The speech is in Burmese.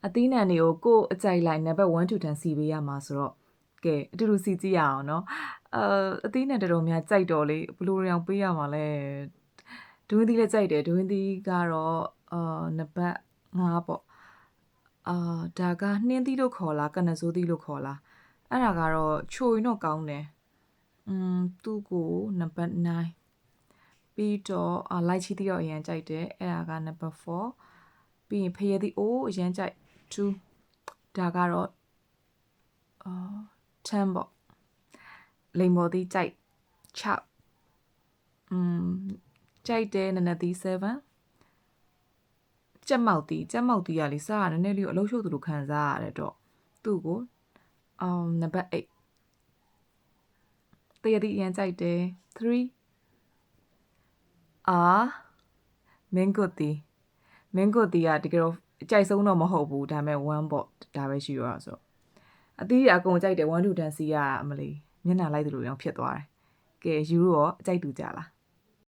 အသီးနှံတွေကိုအကြိုက်လိုက်နံပါတ်1 to 10စီပေးရမှာဆိုတော့ကဲအတူတူစီကြည့်ရအောင်နော်အသီးနှံတော်တော်များကြိုက်တော်လေဘလို့ရောင်ပေးရမှာလဲဒွင်းသီးလည်းကြိုက်တယ်ဒွင်းသီးကတော့နံပါတ်5ပေါ့ဒါကနှင်းသီးလို့ခေါ်လားကနဆိုးသီးလို့ခေါ်လားအဲ့ဒါကတော့ချိုရင်တော့ကောင်းတယ်သူ့ကိုနံပါတ်9ပြီးတော့လိုက်ချီသီးတော့အရင်ကြိုက်တယ်အဲ့ဒါကနံပါတ်4ပြီးရင်ဖရဲသီးအရင်ကြိုက်2ဒါကတော့10ပေါ့လိမ်မော်သီးကြိုက်6ကြိုက်တယ်နနသီး7ကြက်မောက်သီးကလေစားရနည်းနည်းလေးအလုံးရှုပ်သလိုခံစားရတယ်တော့သူ့ကိုနံပါတ်8တရသီးအရင်ကြိုက်တယ်3မင်းကိုသီးကတကယ်တော့အကြိုက်ဆုံးတော့မဟုတ်ဘူးဒါပေမဲ့1ပေါ့ဒါပဲရှိတော့ဆိုအသီးအကုန်ကြိုက်တယ်1 to 10စီးရအမလေးမျက်နှာလိုက်သလိုရောဖြစ်သွားတယ်ကဲယူရောအကြိုက်တူကြလား